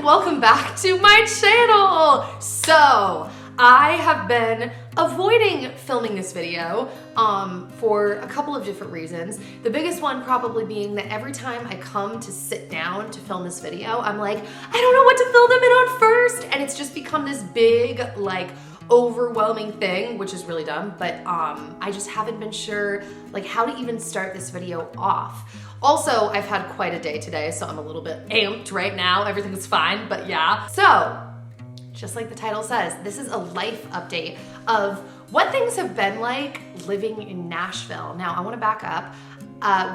and welcome back to my channel. So I have been avoiding filming this video for a couple of different reasons. The biggest one probably being that every time I come to sit down to film this video, I'm like, I don't know what to fill them in on first. And it's just become this big, like, overwhelming thing, which is really dumb, but I just haven't been sure like how to even start this video off. Also, I've had quite a day today, so I'm a little bit amped right now. Everything's fine, but yeah. So, just like the title says, this is a life update of what things have been like living in Nashville. Now, I wanna back up.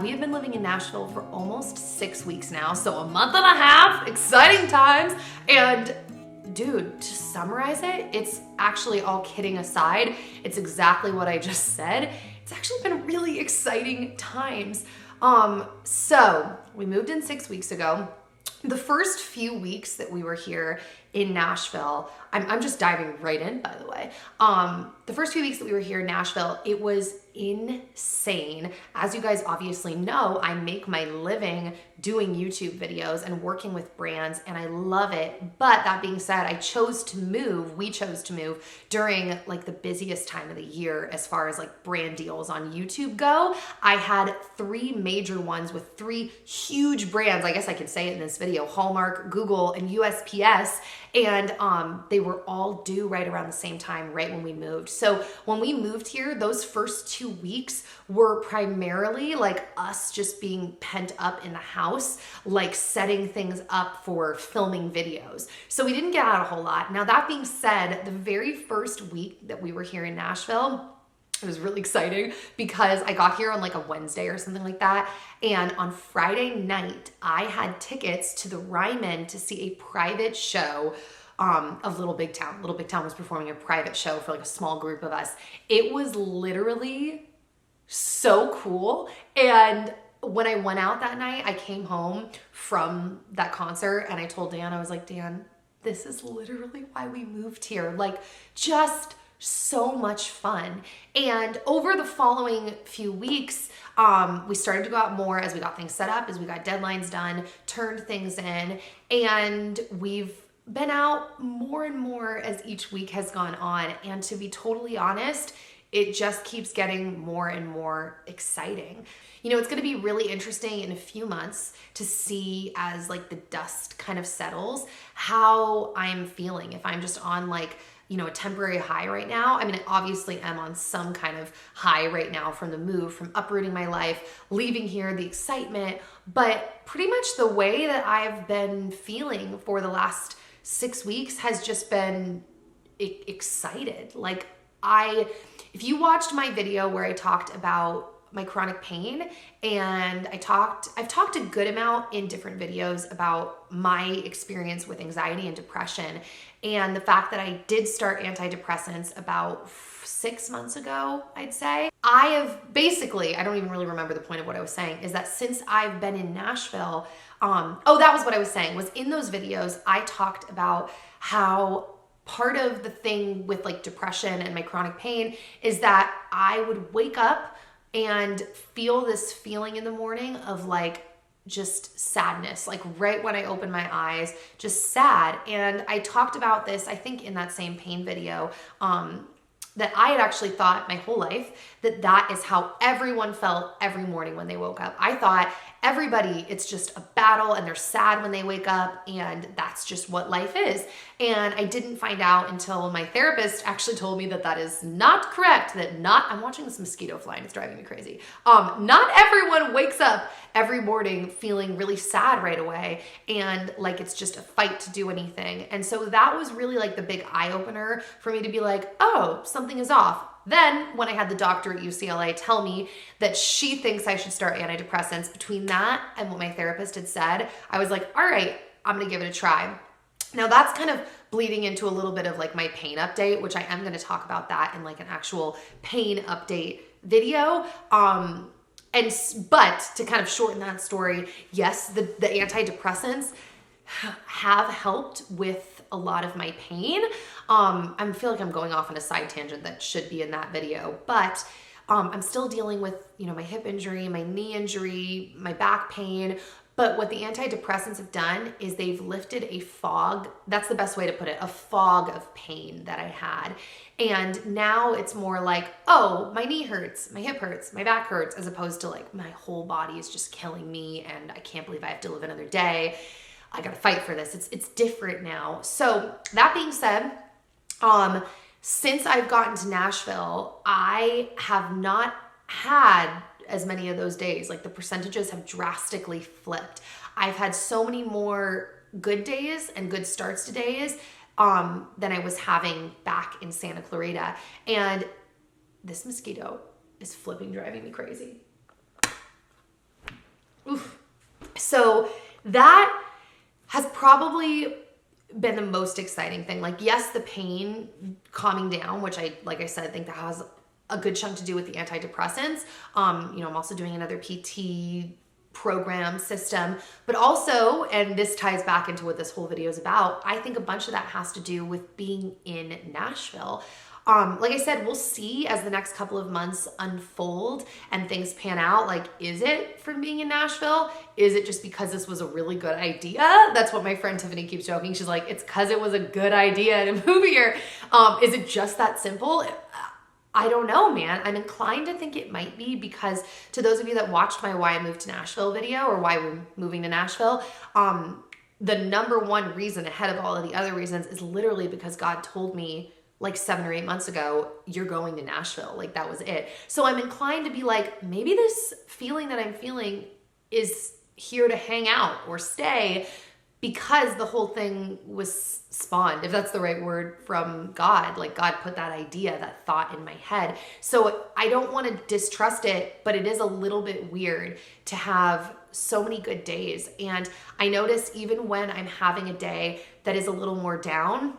We have been living in Nashville for almost 6 weeks now, so a month and a half, exciting times. And dude, to summarize it, it's actually, all kidding aside, it's exactly what I just said. It's actually been really exciting times. So we moved in 6 weeks ago. The first few weeks that we were here in Nashville, I'm just diving right in, by the way. The first few weeks that we were here in Nashville, it was insane. As you guys obviously know, I make my living doing YouTube videos and working with brands, and I love it. But that being said, we chose to move during like the busiest time of the year as far as like brand deals on YouTube go. I had 3 major ones with 3 huge brands. I guess I could say it in this video: Hallmark, Google, and USPS. And they were all due right around the same time, right when we moved. So when we moved here, those first 2 weeks were primarily like us just being pent up in the house, like setting things up for filming videos. So we didn't get out a whole lot. Now, that being said, the very first week that we were here in Nashville, it was really exciting because I got here on like a Wednesday or something like that. And on Friday night, I had tickets to the Ryman to see a private show of Little Big Town. Little Big Town was performing a private show for like a small group of us. It was literally so cool. And when I went out that night, I came home from that concert and I told Dan, I was like, Dan, this is literally why we moved here. Like, just so much fun. And over the following few weeks, we started to go out more as we got things set up, as we got deadlines done, turned things in, and we've been out more and more as each week has gone on. And to be totally honest, it just keeps getting more and more exciting. You know, it's gonna be really interesting in a few months to see, as like the dust kind of settles, how I'm feeling. If I'm just on like, you know, a temporary high right now. I mean, I obviously am on some kind of high right now from the move, from uprooting my life, leaving here, the excitement, but pretty much the way that I've been feeling for the last 6 weeks has just been excited. Like, if you watched my video where I talked about my chronic pain, and I've talked a good amount in different videos about my experience with anxiety and depression, and the fact that I did start antidepressants about 6 months ago, I'd say. I have basically, I don't even really remember the point of what I was saying, is that since I've been in Nashville, that was what I was saying, was in those videos, I talked about how part of the thing with like depression and my chronic pain is that I would wake up and feel this feeling in the morning of like just sadness, like right when I open my eyes, just sad. And I talked about this, I think in that same pain video, that I had actually thought my whole life that that is how everyone felt every morning when they woke up. I thought everybody, it's just a battle and they're sad when they wake up and that's just what life is. And I didn't find out until my therapist actually told me that that is not correct, I'm watching this mosquito fly and it's driving me crazy. Not everyone wakes up every morning feeling really sad right away and like it's just a fight to do anything. And so that was really like the big eye opener for me to be like, oh, something is off. Then when I had the doctor at UCLA tell me that she thinks I should start antidepressants, between that and what my therapist had said, I was like, all right, I'm gonna give it a try. Now that's kind of bleeding into a little bit of like my pain update, which I am gonna talk about that in like an actual pain update video. But to kind of shorten that story, yes, the antidepressants have helped with a lot of my pain. I feel like I'm going off on a side tangent that should be in that video, but I'm still dealing with, you know, my hip injury, my knee injury, my back pain, But what the antidepressants have done is they've lifted a fog, that's the best way to put it, a fog of pain that I had. And now it's more like, oh, my knee hurts, my hip hurts, my back hurts, as opposed to like my whole body is just killing me and I can't believe I have to live another day. I gotta fight for this. It's different now. So that being said, since I've gotten to Nashville, I have not had as many of those days. Like the percentages have drastically flipped. I've had so many more good days and good starts to days than I was having back in Santa Clarita. And this mosquito is flipping driving me crazy. Oof. So that has probably been the most exciting thing. Like, yes, the pain calming down, which like I said, think that has a good chunk to do with the antidepressants. You know, I'm also doing another PT program system, but also, and this ties back into what this whole video is about, I think a bunch of that has to do with being in Nashville. Like I said, we'll see as the next couple of months unfold and things pan out. Like, is it from being in Nashville? Is it just because this was a really good idea? That's what my friend Tiffany keeps joking. She's like, it's because it was a good idea to move here. Is it just that simple? I don't know, man. I'm inclined to think it might be because to those of you that watched my Why I Moved to Nashville video or why we're moving to Nashville, the number one reason ahead of all of the other reasons is literally because God told me like 7 or 8 months ago, you're going to Nashville. Like that was it. So I'm inclined to be like, maybe this feeling that I'm feeling is here to hang out or stay because the whole thing was spawned, if that's the right word, from God. Like God put that idea, that thought in my head. So I don't want to distrust it, but it is a little bit weird to have so many good days. And I notice even when I'm having a day that is a little more down,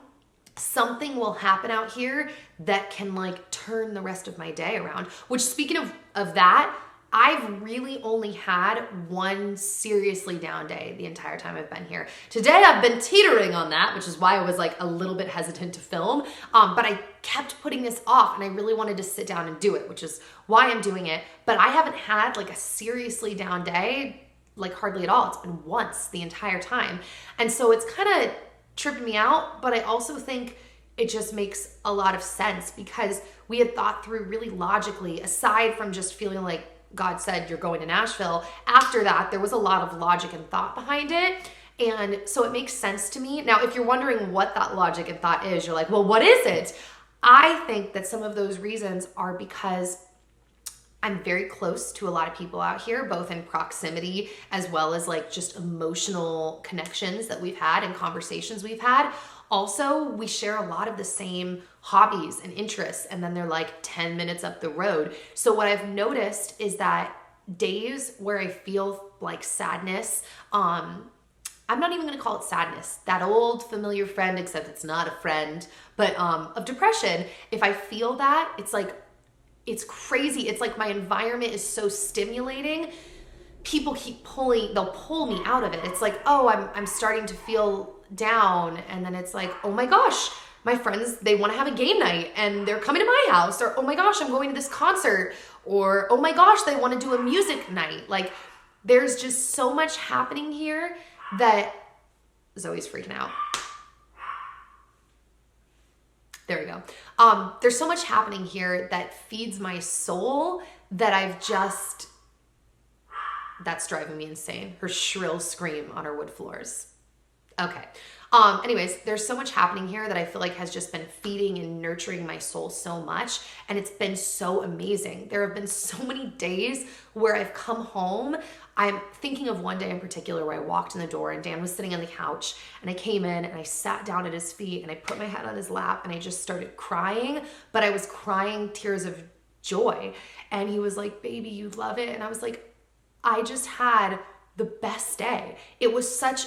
something will happen out here that can like turn the rest of my day around. Which, speaking of that, I've really only had one seriously down day the entire time I've been here. Today I've been teetering on that, which is why I was like a little bit hesitant to film, but I kept putting this off and I really wanted to sit down and do it, which is why I'm doing it. But I haven't had like a seriously down day, like hardly at all. It's been once the entire time. And so it's kind of tripping me out, but I also think it just makes a lot of sense because we had thought through really logically, aside from just feeling like God said, you're going to Nashville. After that, there was a lot of logic and thought behind it. And so it makes sense to me. Now, if you're wondering what that logic and thought is, you're like, well, what is it? I think that some of those reasons are because I'm very close to a lot of people out here, both in proximity as well as like just emotional connections that we've had and conversations we've had. Also, we share a lot of the same hobbies and interests, and then they're like 10 minutes up the road. So what I've noticed is that days where I feel like sadness, I'm not even gonna call it sadness, that old familiar friend, except it's not a friend, but of depression, if I feel that, it's like, it's crazy. It's like my environment is so stimulating. People keep they'll pull me out of it. It's like, oh, I'm starting to feel down. And then it's like, oh my gosh, my friends, they want to have a game night and they're coming to my house. Or, oh my gosh, I'm going to this concert. Or, oh my gosh, they want to do a music night. Like there's just so much happening here that Zoe's freaking out. There we go. There's so much happening here that feeds my soul that that's driving me insane. Her shrill scream on our wood floors. Okay. Anyways, there's so much happening here that I feel like has just been feeding and nurturing my soul so much. And it's been so amazing. There have been so many days where I've come home. I'm thinking of one day in particular where I walked in the door and Dan was sitting on the couch and I came in and I sat down at his feet and I put my head on his lap and I just started crying, but I was crying tears of joy. And he was like, baby, you love it. And I was like, I just had the best day. It was such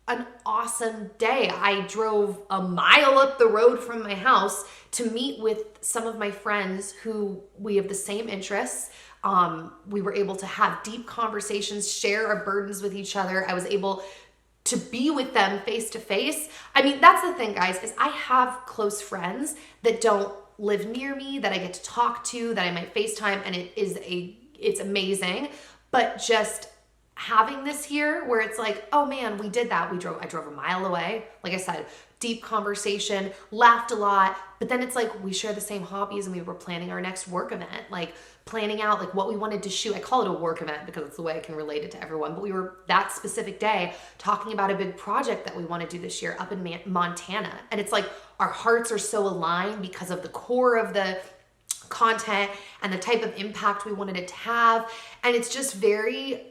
an awesome day. I drove a mile up the road from my house to meet with some of my friends who we have the same interests. We were able to have deep conversations, share our burdens with each other. I was able to be with them face to face. I mean, that's the thing, guys, is I have close friends that don't live near me, that I get to talk to, that I might FaceTime, and it's amazing. But just having this here where it's like, oh man, we did that. I drove a mile away. Like I said, deep conversation, laughed a lot, but then it's like we share the same hobbies and we were planning our next work event, like planning out like what we wanted to shoot. I call it a work event because it's the way I can relate it to everyone, but we were that specific day talking about a big project that we want to do this year up in Montana. And it's like our hearts are so aligned because of the core of the content and the type of impact we wanted it to have. And it's just very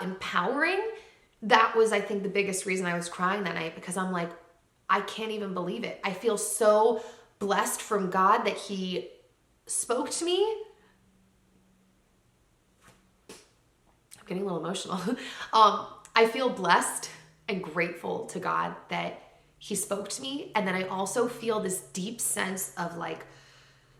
empowering. That was, I think, the biggest reason I was crying that night, because I'm like, I can't even believe it. I feel so blessed from God that he spoke to me. I'm getting a little emotional. I feel blessed and grateful to God that he spoke to me. And then I also feel this deep sense of like,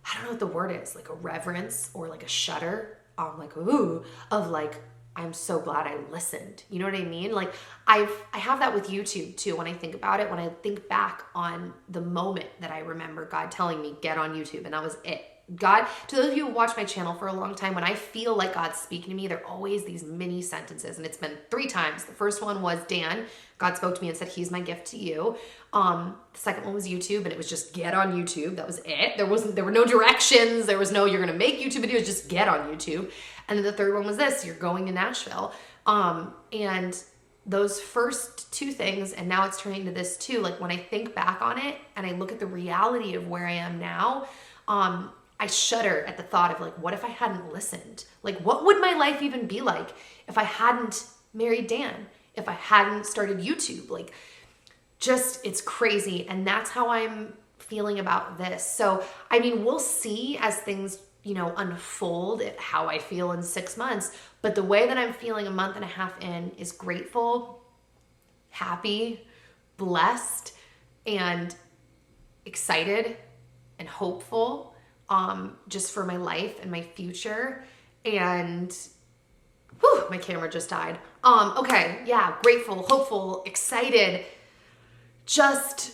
I don't know what the word is, like a reverence or like a shudder, like, ooh, of like, I'm so glad I listened. You know what I mean? Like I have that with YouTube too. When I think about it, when I think back on the moment that I remember God telling me, get on YouTube, and that was it. God, to those of you who watch my channel for a long time, when I feel like God's speaking to me, there are always these mini sentences, and it's been 3 times. The first one was, Dan, God spoke to me and said, he's my gift to you. The second one was YouTube, and it was just get on YouTube. That was it. There were no directions. There was no, you're going to make YouTube videos, just get on YouTube. And then the third one was this, you're going to Nashville. And those first 2 things, and now it's turning to this too, like when I think back on it and I look at the reality of where I am now, I shudder at the thought of like, what if I hadn't listened? Like, what would my life even be like if I hadn't married Dan? If I hadn't started YouTube? Like, just, it's crazy. And that's how I'm feeling about this. So, I mean, we'll see as things, you know, unfold at how I feel in 6 months. But the way that I'm feeling a month and a half in is grateful, happy, blessed, and excited and hopeful. Just for my life and my future. And whew, my camera just died. Okay, yeah, grateful, hopeful, excited, just,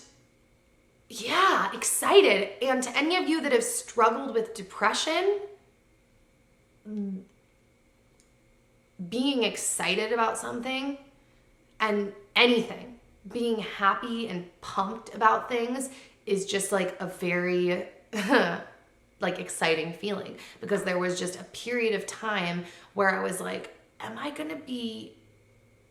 yeah, excited. And to any of you that have struggled with depression, being excited about something and anything, being happy and pumped about things is just like a very like exciting feeling, because there was just a period of time where I was like, am I gonna be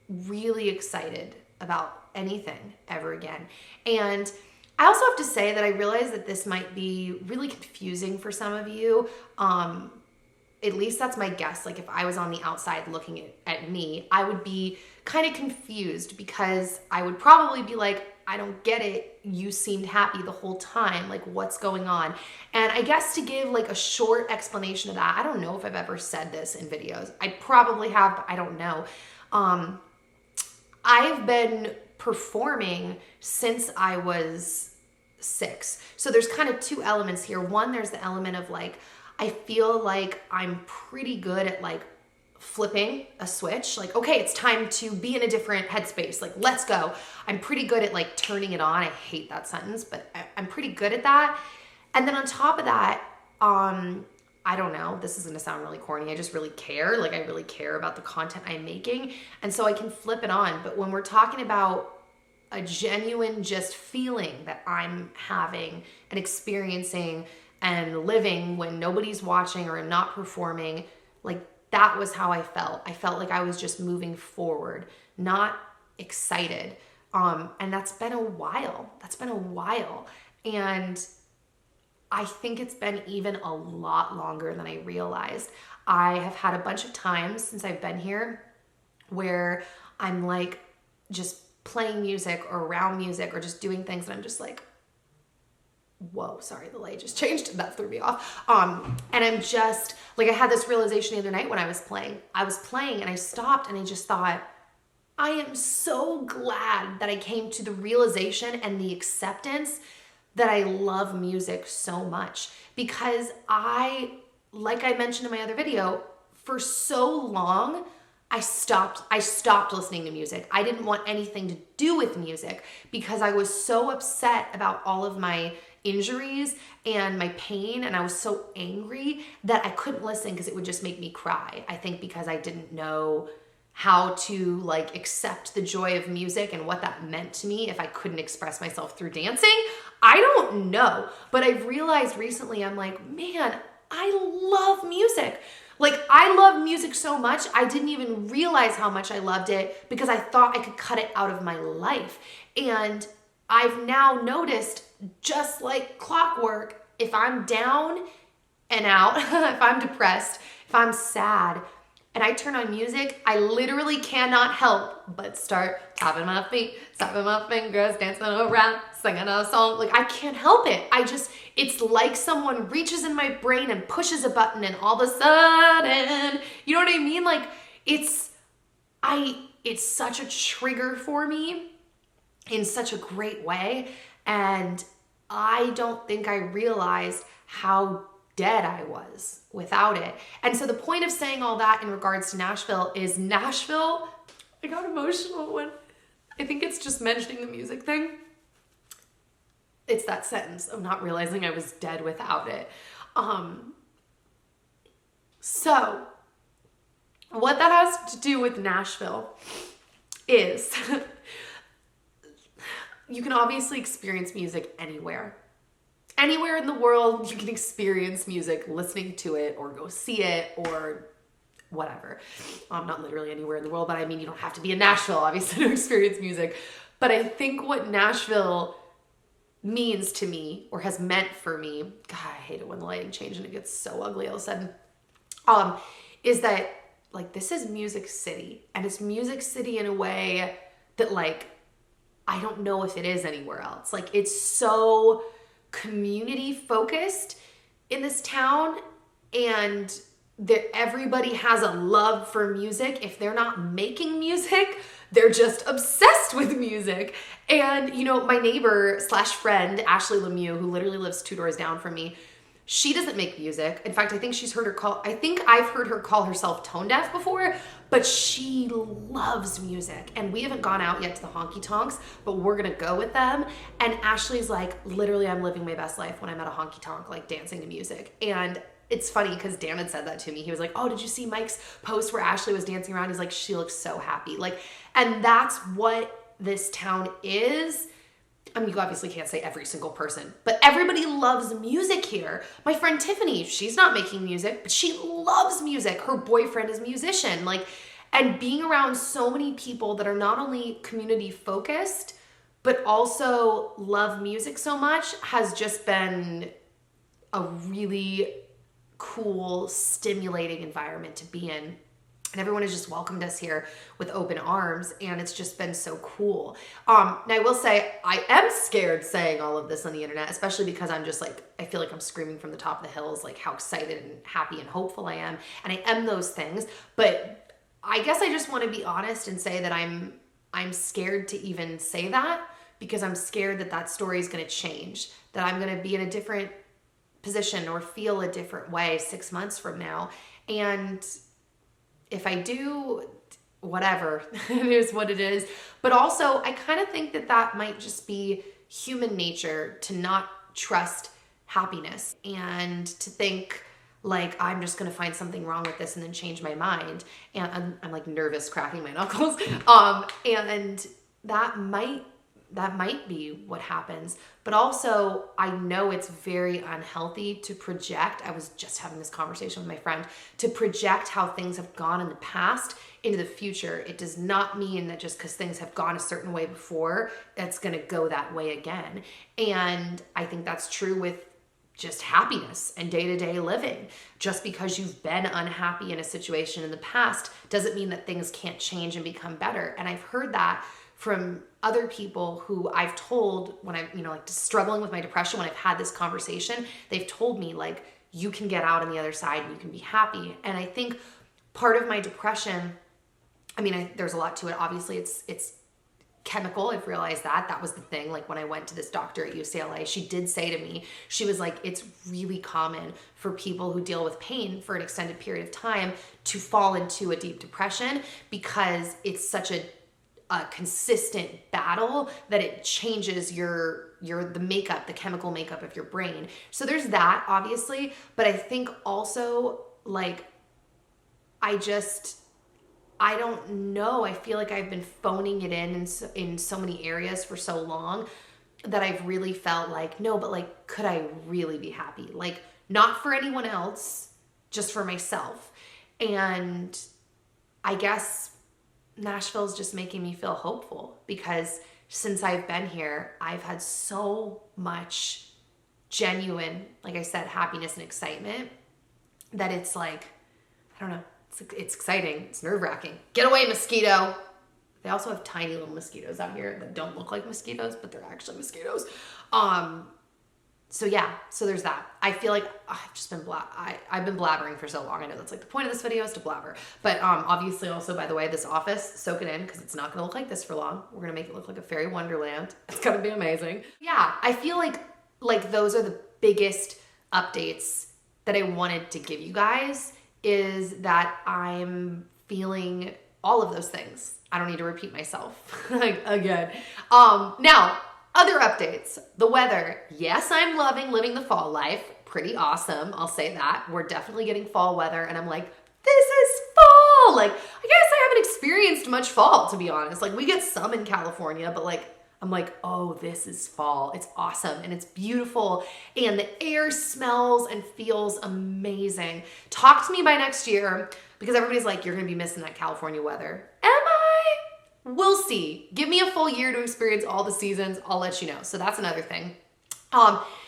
really excited about anything ever again? And I also have to say that I realize that this might be really confusing for some of you. At least that's my guess. Like if I was on the outside looking at me, I would be kind of confused, because I would probably be like, I don't get it. You seemed happy the whole time. Like, what's going on? And I guess to give like a short explanation of that, I don't know if I've ever said this in videos. I probably have, but I don't know. I've been performing since I was 6. So there's kind of 2 elements here. One, there's the element of like, I feel like I'm pretty good at like flipping a switch, like, okay, it's time to be in a different headspace, like, let's go. I'm pretty good at like turning it on. I hate that sentence, but I'm pretty good at that. And then on top of that, I don't know, this is gonna sound really corny, I just really care. Like, I really care about the content I'm making, and so I can flip it on. But when we're talking about a genuine just feeling that I'm having and experiencing and living when nobody's watching or I'm not performing, like, that was how I felt. I felt like I was just moving forward, not excited. And that's been a while. And I think it's been even a lot longer than I realized. I have had a bunch of times since I've been here where I'm like just playing music or around music or just doing things and I'm just like, whoa, sorry, the light just changed. That threw me off. And I'm just, like, I had this realization the other night when I was playing. And I stopped and I just thought, I am so glad that I came to the realization and the acceptance that I love music so much. Because like I mentioned in my other video, for so long, I stopped listening to music. I didn't want anything to do with music because I was so upset about all of my injuries and my pain, and I was so angry that I couldn't listen because it would just make me cry. I think because I didn't know how to like accept the joy of music and what that meant to me if I couldn't express myself through dancing. I don't know, but I've realized recently, I'm like, man, I love music. Like, I love music so much, I didn't even realize how much I loved it because I thought I could cut it out of my life. And I've now noticed, just like clockwork, if I'm down and out, if I'm depressed, if I'm sad, and I turn on music, I literally cannot help but start tapping my feet, tapping my fingers, dancing around, singing a song. Like, I can't help it. It's like someone reaches in my brain and pushes a button, and all of a sudden, you know what I mean? Like, it's such a trigger for me in such a great way. And I don't think I realized how dead I was without it. And so the point of saying all that in regards to Nashville is Nashville, I got emotional when I think it's just mentioning the music thing. It's that sentence of not realizing I was dead without it. So what that has to do with Nashville is you can obviously experience music anywhere. Anywhere in the world, you can experience music, listening to it, or go see it, or whatever. Not literally anywhere in the world, but I mean, you don't have to be in Nashville, obviously, to experience music. But I think what Nashville means to me, or has meant for me, God, I hate it when the lighting changes and it gets so ugly all of a sudden, is that, like, this is Music City. And it's Music City in a way that, like, I don't know if it is anywhere else. Like, it's so community focused in this town, and that everybody has a love for music. If they're not making music, they're just obsessed with music. And, you know, my neighbor / friend, Ashley Lemieux, who literally lives 2 doors down from me, she doesn't make music. In fact, I think I've heard her call herself tone deaf before, but she loves music. And we haven't gone out yet to the honky tonks, but we're gonna go with them. And Ashley's like, literally, I'm living my best life when I'm at a honky tonk, like dancing to music. And it's funny because Dan had said that to me. He was like, oh, did you see Mike's post where Ashley was dancing around? He's like, she looks so happy. Like, and that's what this town is. I mean, you obviously can't say every single person, but everybody loves music here. My friend Tiffany, she's not making music, but she loves music. Her boyfriend is a musician. Like, and being around so many people that are not only community focused, but also love music so much has just been a really cool, stimulating environment to be in. And everyone has just welcomed us here with open arms, and it's just been so cool. Now I will say, I am scared saying all of this on the internet, especially because I'm just like, I feel like I'm screaming from the top of the hills, like how excited and happy and hopeful I am. And I am those things, but I guess I just want to be honest and say that I'm scared to even say that, because I'm scared that that story is going to change, that I'm going to be in a different position or feel a different way 6 months from now. And if I do, whatever, it is what it is. But also, I kind of think that that might just be human nature to not trust happiness and to think like, I'm just going to find something wrong with this and then change my mind. And I'm like nervous, cracking my knuckles. And that might be what happens. But also, I know it's very unhealthy to project. I was just having this conversation with my friend, to project how things have gone in the past into the future. It does not mean that just because things have gone a certain way before, it's going to go that way again. And I think that's true with just happiness and day-to-day living. Just because you've been unhappy in a situation in the past doesn't mean that things can't change and become better. And I've heard that from other people who I've told when I'm, like struggling with my depression, when I've had this conversation, they've told me like, you can get out on the other side and you can be happy. And I think part of my depression, there's a lot to it. Obviously it's chemical. I've realized that was the thing. Like when I went to this doctor at UCLA, she did say to me, she was like, it's really common for people who deal with pain for an extended period of time to fall into a deep depression, because it's such a a consistent battle that it changes the makeup, the chemical makeup of your brain. So there's that, obviously, but I think also, like, I don't know. I feel like I've been phoning it in so many areas for so long that I've really felt like, no, but like, could I really be happy? Like, not for anyone else, just for myself. And I guess Nashville is just making me feel hopeful, because since I've been here, I've had so much genuine, like I said, happiness and excitement that it's like, I don't know, it's exciting. It's nerve-wracking. Get away, mosquito. They also have tiny little mosquitoes out here that don't look like mosquitoes, but they're actually mosquitoes. So yeah, so there's that. I feel like I've just been I've been blabbering for so long. I know that's like the point of this video is to blabber. But obviously also, by the way, this office, soak it in, because it's not gonna look like this for long. We're gonna make it look like a fairy wonderland. It's gonna be amazing. Yeah, I feel like those are the biggest updates that I wanted to give you guys, is that I'm feeling all of those things. I don't need to repeat myself again. Now, other updates. The weather. Yes, I'm loving living the fall life. Pretty awesome. I'll say that. We're definitely getting fall weather, and I'm like, this is fall. Like, I guess I haven't experienced much fall, to be honest. Like, we get some in California, but like, I'm like, oh, this is fall. It's awesome and it's beautiful, and the air smells and feels amazing. Talk to me by next year, because everybody's like, you're gonna be missing that California weather. Am I? We'll see. Give me a full year to experience all the seasons. I'll let you know. So that's another thing.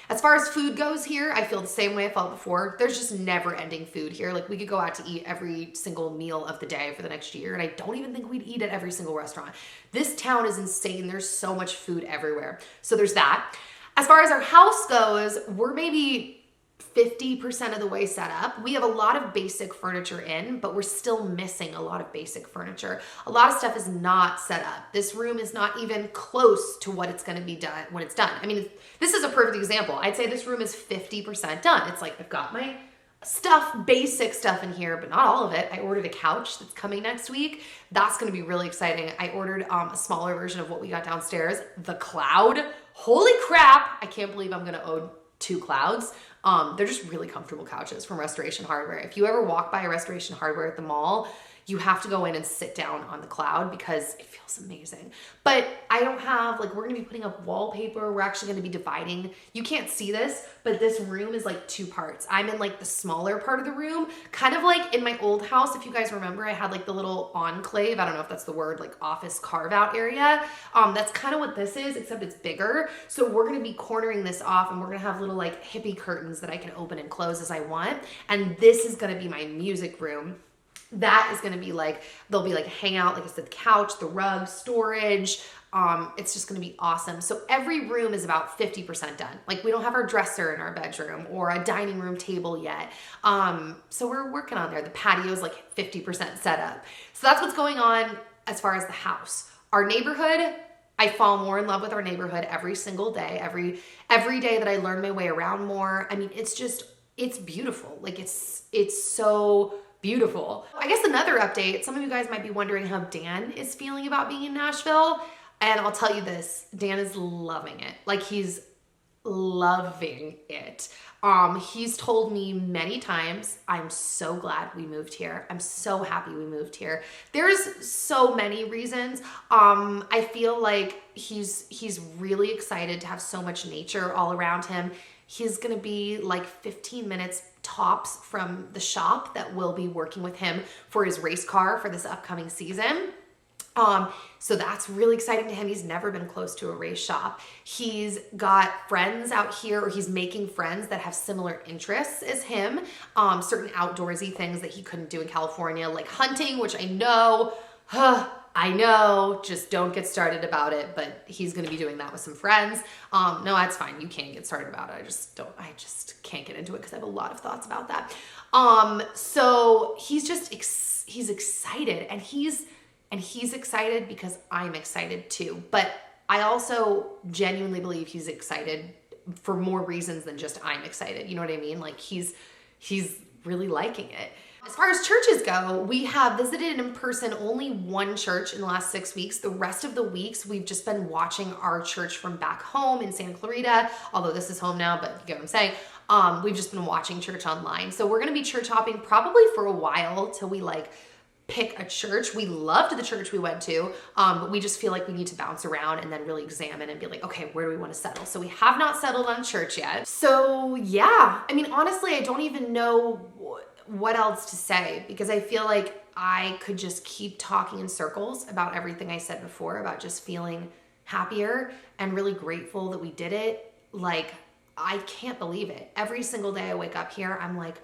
As far as food goes here, I feel the same way I felt before. There's just never ending food here. Like, we could go out to eat every single meal of the day for the next year, and I don't even think we'd eat at every single restaurant. This town is insane. There's so much food everywhere. So there's that. As far as our house goes, we're maybe 50% of the way set up. We have a lot of basic furniture in, but we're still missing a lot of basic furniture. A lot of stuff is not set up. This room is not even close to what it's going to be done when it's done. I mean, this is a perfect example. I'd say this room is 50% done. It's like, I've got my stuff, basic stuff in here, but not all of it. I ordered a couch that's coming next week. That's going to be really exciting. I ordered a smaller version of what we got downstairs, the cloud. Holy crap. I can't believe I'm going to own 2 clouds. They're just really comfortable couches from Restoration Hardware. If you ever walk by a Restoration Hardware at the mall, you have to go in and sit down on the cloud because it feels amazing. But I don't have, like, we're gonna be putting up wallpaper. We're actually gonna be dividing. You can't see this, but this room is like 2 parts. I'm in like the smaller part of the room, kind of like in my old house. If you guys remember, I had like the little enclave. I don't know if that's the word, like office carve out area. That's kind of what this is, except it's bigger. So we're gonna be cornering this off, and we're gonna have little like hippie curtains that I can open and close as I want. And this is gonna be my music room. That is going to be like, there'll be like hangout, like I said, the couch, the rug, storage. It's just going to be awesome. So every room is about 50% done. Like, we don't have our dresser in our bedroom or a dining room table yet. So we're working on there. The patio is like 50% set up. So that's what's going on as far as the house. Our neighborhood, I fall more in love with our neighborhood every single day. Every day that I learn my way around more. I mean, it's beautiful. Like, it's so beautiful. I guess another update, some of you guys might be wondering how Dan is feeling about being in Nashville. And I'll tell you this, Dan is loving it. Like, he's loving it. He's told me many times, I'm so glad we moved here. I'm so happy we moved here. There's so many reasons. I feel like he's really excited to have so much nature all around him. He's gonna be like 15 minutes tops from the shop that will be working with him for his race car for this upcoming season. So that's really exciting to him. He's never been close to a race shop. He's got friends out here, or he's making friends that have similar interests as him. Certain outdoorsy things that he couldn't do in California, like hunting, which I know, just don't get started about it, but he's going to be doing that with some friends. No, that's fine. You can't get started about it. I just can't get into it because I have a lot of thoughts about that. So he's just, he's excited, and he's excited because I'm excited too. But I also genuinely believe he's excited for more reasons than just I'm excited. You know what I mean? Like, he's really liking it. As far as churches go, we have visited in person only one church in the last 6 weeks. The rest of the weeks, we've just been watching our church from back home in Santa Clarita, although this is home now, but you get what I'm saying. We've just been watching church online. So we're gonna be church hopping probably for a while till we like pick a church. We loved the church we went to, but we just feel like we need to bounce around and then really examine and be like, okay, where do we want to settle? So we have not settled on church yet. So yeah, I mean, honestly, I don't even know what else to say, because I feel like I could just keep talking in circles about everything I said before, about just feeling happier and really grateful that we did it. Like, I can't believe it. Every single day I wake up here, I'm like,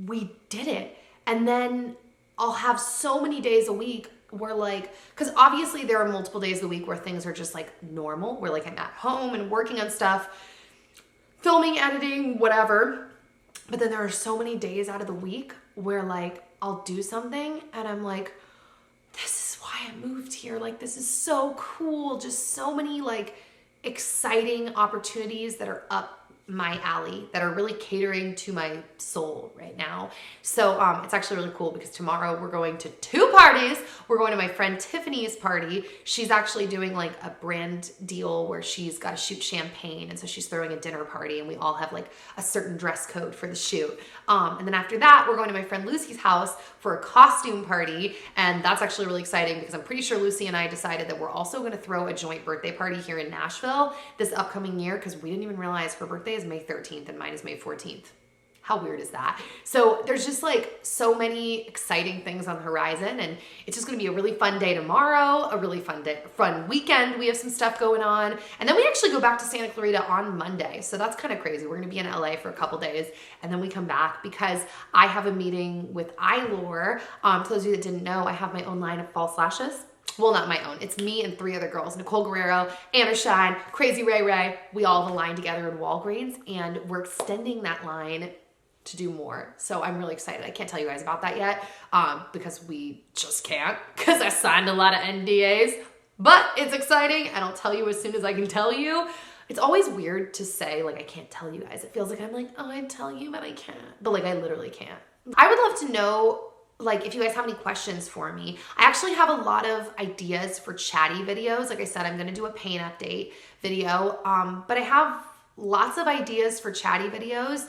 we did it. And then I'll have so many days a week where like, because obviously there are multiple days of the week where things are just like normal, where like I'm at home and working on stuff, filming, editing, whatever. But then there are so many days out of the week where like I'll do something and I'm like, this is why I moved here. Like, this is so cool. Just so many like exciting opportunities that are up my alley, that are really catering to my soul right now. So it's actually really cool because tomorrow we're going to 2 parties. We're going to my friend Tiffany's party. She's actually doing like a brand deal where she's got to shoot champagne, and so she's throwing a dinner party, and we all have like a certain dress code for the shoot. And then after that, we're going to my friend Lucy's house for a costume party, and that's actually really exciting because I'm pretty sure Lucy and I decided that we're also going to throw a joint birthday party here in Nashville this upcoming year, because we didn't even realize her birthday is May 13th and mine is May 14th. How weird is that? So there's just like so many exciting things on the horizon, and it's just gonna be a really fun day tomorrow, a really fun weekend. We have some stuff going on, and then we actually go back to Santa Clarita on Monday. So that's kind of crazy. We're gonna be in LA for a couple days, and then we come back because I have a meeting with iLore. For those of you that didn't know, I have my own line of false lashes. Well, not my own. It's me and 3 other girls, Nicole Guerrero, Anna Shine, Crazy Ray Ray. We all have a line together in Walgreens, and we're extending that line to do more. So I'm really excited. I can't tell you guys about that yet because we just can't, because I signed a lot of NDAs, but it's exciting, and I'll tell you as soon as I can tell you. It's always weird to say, like, I can't tell you guys. It feels like I'm like, oh, I'd tell you, but I can't. But like, I literally can't. I would love to know, like, if you guys have any questions for me. I actually have a lot of ideas for chatty videos. Like I said, I'm gonna do a pain update video, but I have lots of ideas for chatty videos.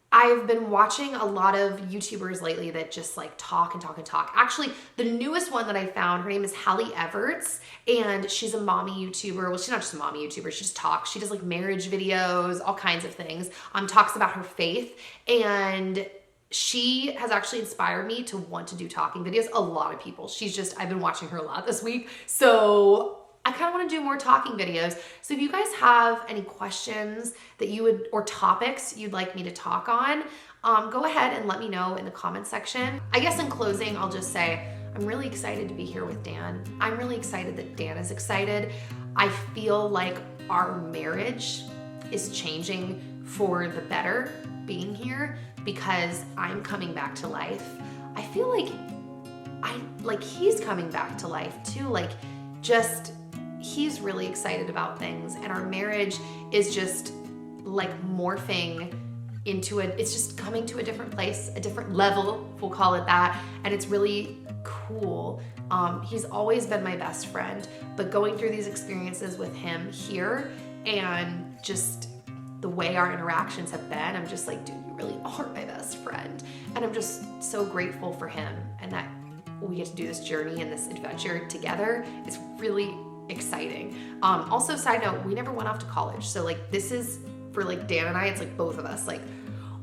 I've been watching a lot of YouTubers lately that just like talk and talk and talk. Actually, the newest one that I found, her name is Hallie Everts, and she's a mommy YouTuber. Well, she's not just a mommy YouTuber, she just talks. She does like marriage videos, all kinds of things. Talks about her faith, and she has actually inspired me to want to do talking videos. A lot of people. I've been watching her a lot this week. So I kind of want to do more talking videos. So if you guys have any questions that you would, or topics you'd like me to talk on, go ahead and let me know in the comment section. I guess in closing, I'll just say, I'm really excited to be here with Dan. I'm really excited that Dan is excited. I feel like our marriage is changing for the better being here, because I'm coming back to life. I feel like he's coming back to life too. Like, just, he's really excited about things, and our marriage is just like morphing into it's just coming to a different place, a different level, we'll call it that, and it's really cool. He's always been my best friend, but going through these experiences with him here and just the way our interactions have been, I'm just like, dude, you really are my best friend. And I'm just so grateful for him, and that we get to do this journey and this adventure together. It's really exciting. Also, side note, we never went off to college. So like, this is for like Dan and I, it's like both of us, like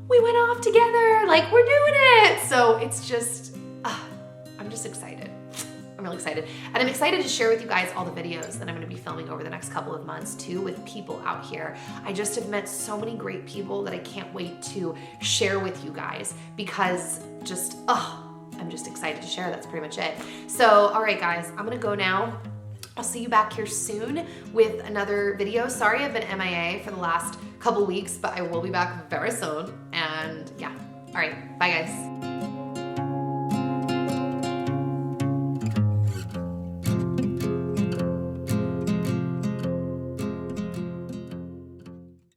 we went off together, like we're doing it. So it's just, I'm just excited. I'm really excited. And I'm excited to share with you guys all the videos that I'm gonna be filming over the next couple of months too, with people out here. I just have met so many great people that I can't wait to share with you guys, because just, I'm just excited to share. That's pretty much it. So, all right guys, I'm gonna go now. I'll see you back here soon with another video. Sorry I've been MIA for the last couple weeks, but I will be back very soon. And yeah, all right, bye guys.